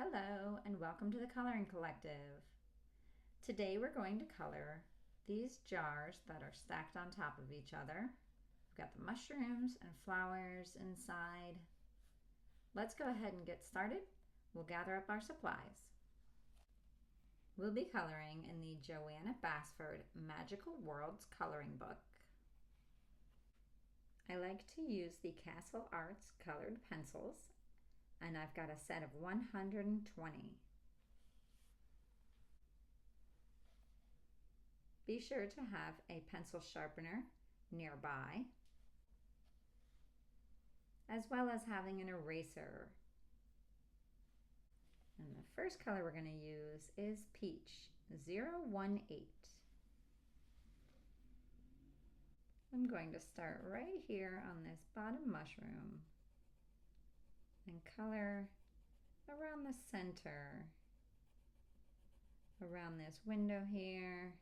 Hello and welcome to the Coloring Collective. Today we're going to color these jars that are stacked on top of each other. We've got the mushrooms and flowers inside. Let's go ahead and get started. We'll gather up our supplies. We'll be coloring in the Johanna Basford Magical Worlds coloring book. I like to use the Castle Arts colored pencils, and I've got a set of 120. Be sure to have a pencil sharpener nearby, as well as having an eraser. And the first color we're going to use is Peach 018. I'm going to start right here on this bottom mushroom and color around the center, around this window here,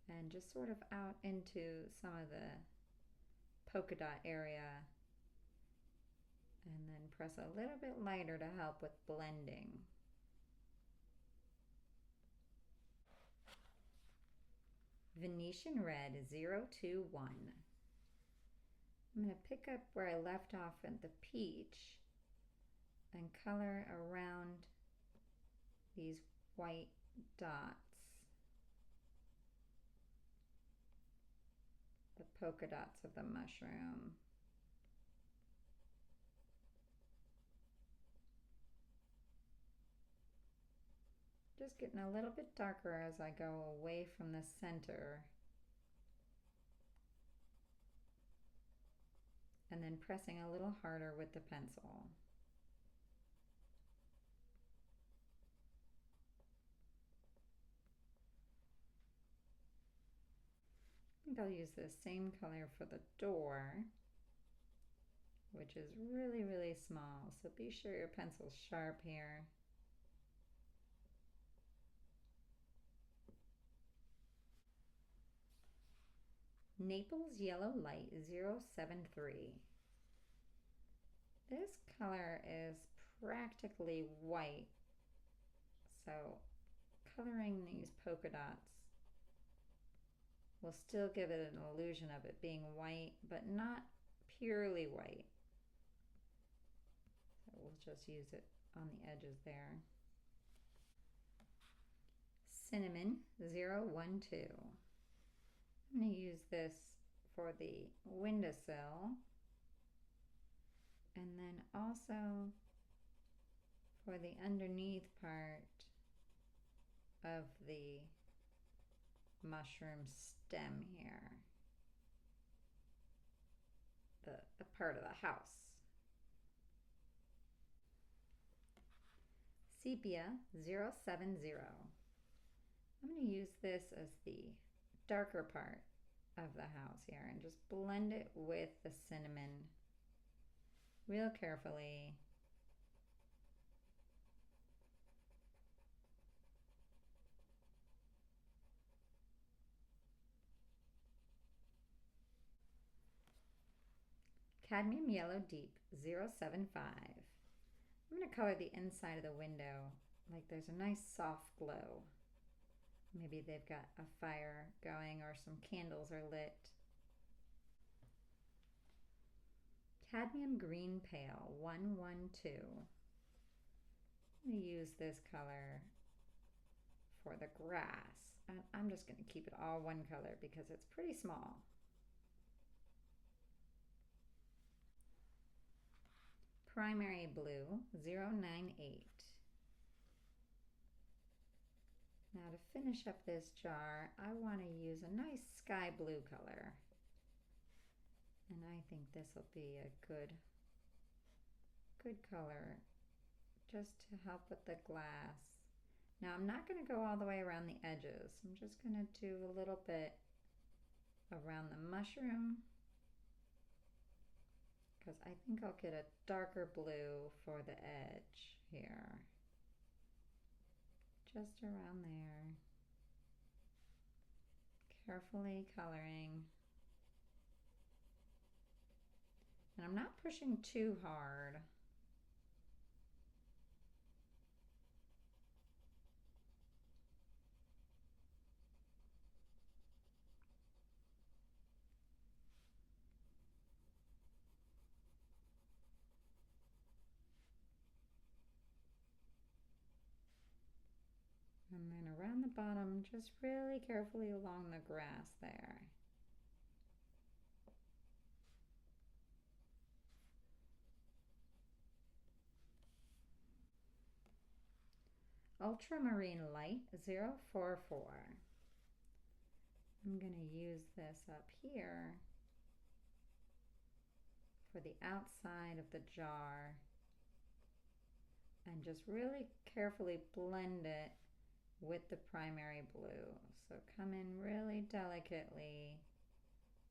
and just sort of out into some of the polka dot area, and then press a little bit lighter to help with blending. Venetian Red 021. I'm going to pick up where I left off at the peach and color around these white dots, the polka dots of the mushroom. Just getting a little bit darker as I go away from the center, and then pressing a little harder with the pencil. I think I'll use the same color for the door, which is really, really small, so be sure your pencil's sharp here. Naples Yellow Light 073. This color is practically white, so coloring these polka dots will still give it an illusion of it being white, but not purely white. So we'll just use it on the edges there. Cinnamon 012. I'm going to use this for the windowsill, and then also for the underneath part of the mushroom stem here, the part of the house. Sepia 070. I'm going to use this as the darker part of the house here and just blend it with the cinnamon real carefully. Cadmium Yellow Deep 075. I'm going to color the inside of the window like there's a nice soft glow. Maybe they've got a fire going or some candles are lit. Cadmium Green Pale 112. I'm going to use this color for the grass. And I'm just going to keep it all one color because it's pretty small. Primary Blue 098. Now to finish up this jar, I want to use a nice sky blue color. And I think this will be a good color just to help with the glass. Now I'm not going to go all the way around the edges. I'm just going to do a little bit around the mushroom, because I think I'll get a darker blue for the edge here. Just around there. Carefully coloring. And I'm not pushing too hard. bottom just really carefully along the grass there. Ultramarine Light 044. I'm going to use this up here for the outside of the jar and just really carefully blend it with the primary blue. So come in really delicately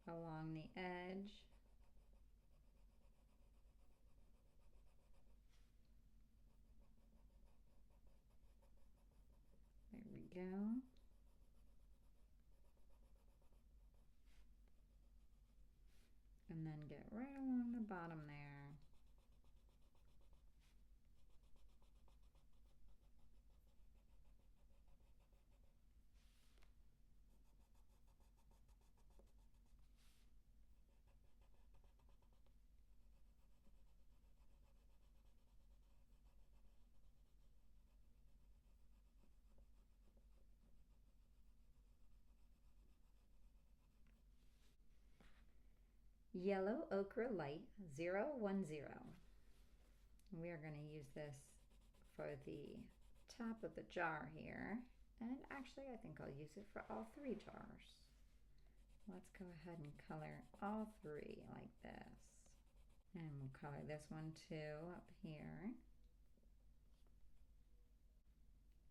along the edge. There we go. And then get right along the bottom there. Yellow Ochre Light 010. We are going to use this for the top of the jar here. And actually, I think I'll use it for all three jars. Let's go ahead and color all three like this. And we'll color this one too up here.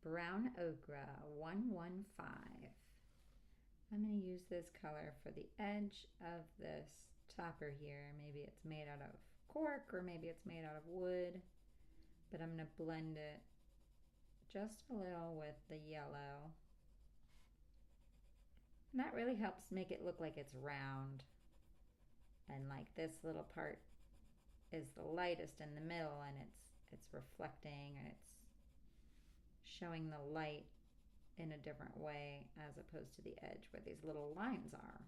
Brown Ochre 115. I'm going to use this color for the edge of this topper here. Maybe it's made out of cork or maybe it's made out of wood, but I'm going to blend it just a little with the yellow. And that really helps make it look like it's round. And like this little part is the lightest in the middle, and it's reflecting and it's showing the light in a different way as opposed to the edge where these little lines are.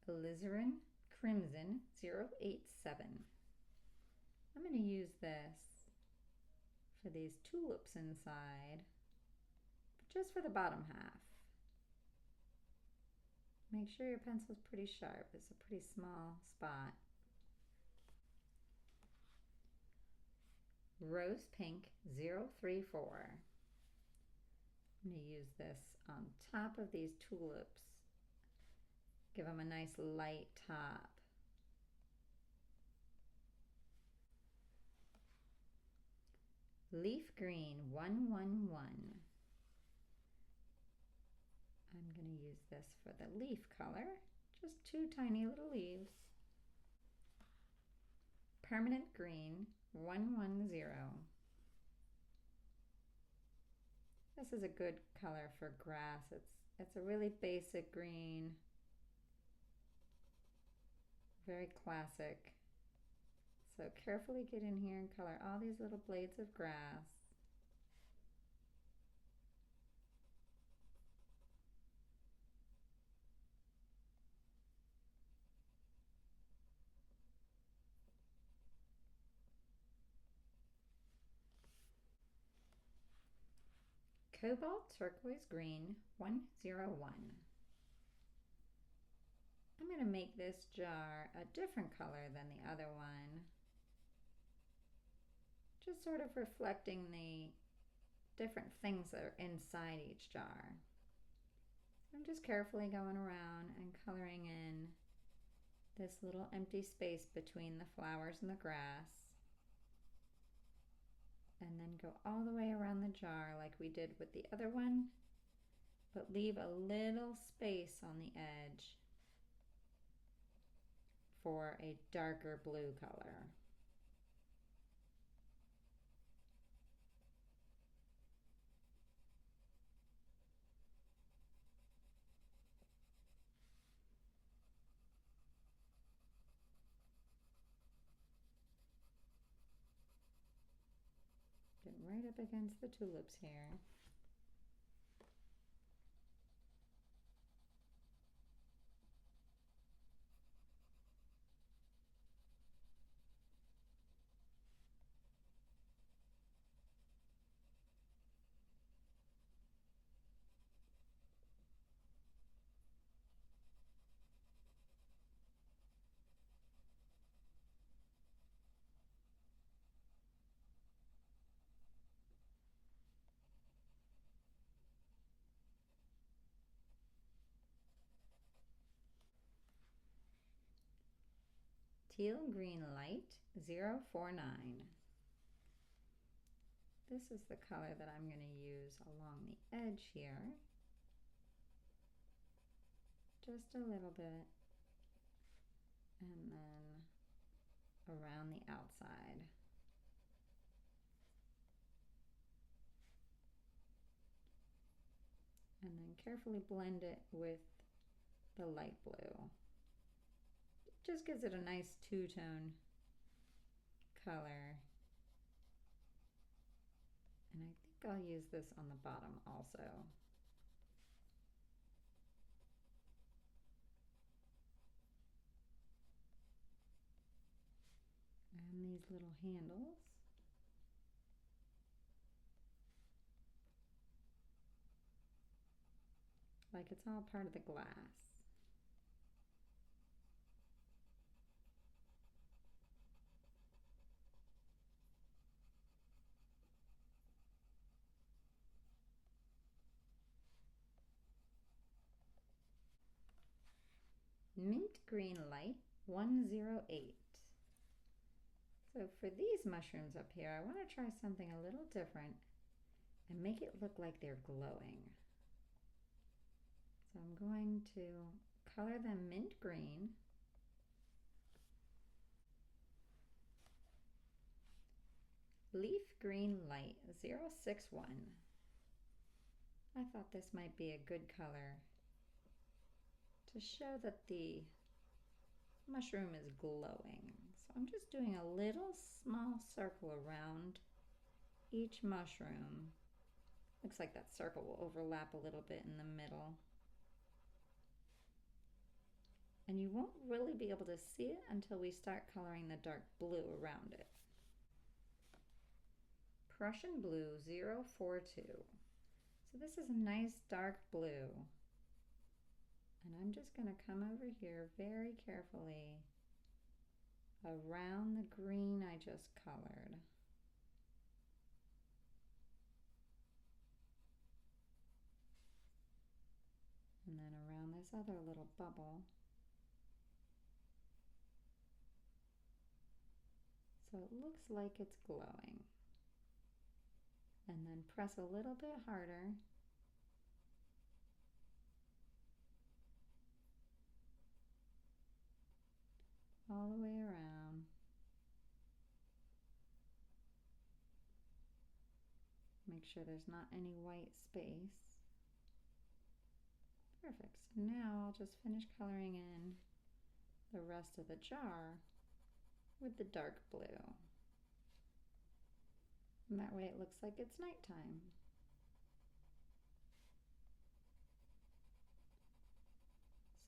Alizarin Crimson 087. I'm going to use this for these tulips inside, just for the bottom half. Make sure your pencil's pretty sharp. It's a pretty small spot. Rose Pink 034. I'm going to use this on top of these tulips. Give them a nice light top. Leaf Green 111. I'm going to use this for the leaf color. Just two tiny little leaves. Permanent Green 110. This is a good color for grass. It's a really basic green. Very classic. So carefully get in here and color all these little blades of grass. Cobalt Turquoise Green 101. I'm going to make this jar a different color than the other one. Just sort of reflecting the different things that are inside each jar. I'm just carefully going around and coloring in this little empty space between the flowers and the grass. And then go all the way around the jar like we did with the other one, but leave a little space on the edge for a darker blue color. right up against the tulips here. Teal Green Light 049. This is the color that I'm going to use along the edge here. Just a little bit. And then around the outside. And then carefully blend it with the light blue. It just gives it a nice two-tone color. And I think I'll use this on the bottom also. And these little handles. Like it's all part of the glass. Mint Green Light 108. So for these mushrooms up here, I want to try something a little different and make it look like they're glowing. So I'm going to color them mint green. Leaf Green Light 061. I thought this might be a good color to show that the mushroom is glowing. So I'm just doing a little small circle around each mushroom. Looks like that circle will overlap a little bit in the middle. And you won't really be able to see it until we start coloring the dark blue around it. Prussian Blue 042. So this is a nice dark blue. And I'm just going to come over here very carefully around the green I just colored. And then around this other little bubble. So it looks like it's glowing. And then press a little bit harder. All the way around. Make sure there's not any white space. Perfect. So now I'll just finish coloring in the rest of the jar with the dark blue. And that way it looks like it's nighttime.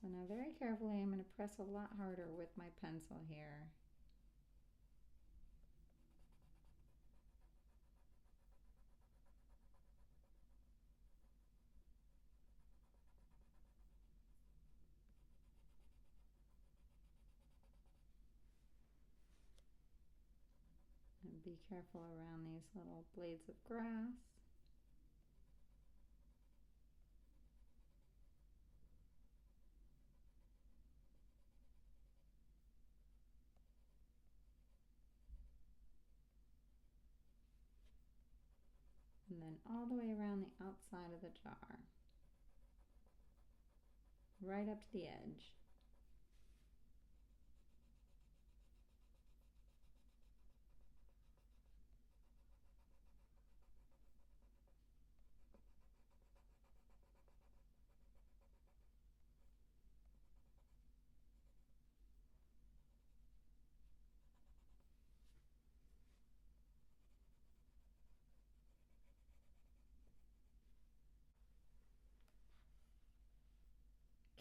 So now very carefully I'm going to press a lot harder with my pencil here. And be careful around these little blades of grass. And then all the way around the outside of the jar, right up to the edge.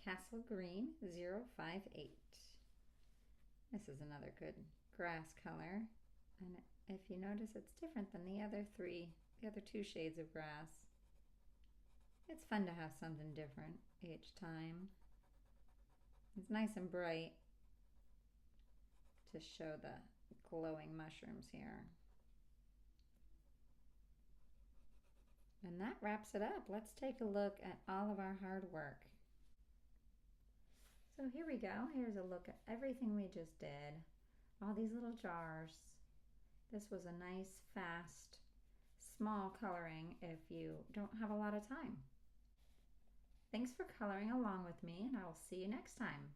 Castle Green 058. This is another good grass color. And if you notice, it's different than the other two shades of grass. It's fun to have something different each time. It's nice and bright to show the glowing mushrooms here. And that wraps it up. Let's take a look at all of our hard work. So here we go. Here's a look at everything we just did. All these little jars. This was a nice, fast, small coloring if you don't have a lot of time. Thanks for coloring along with me, and I will see you next time.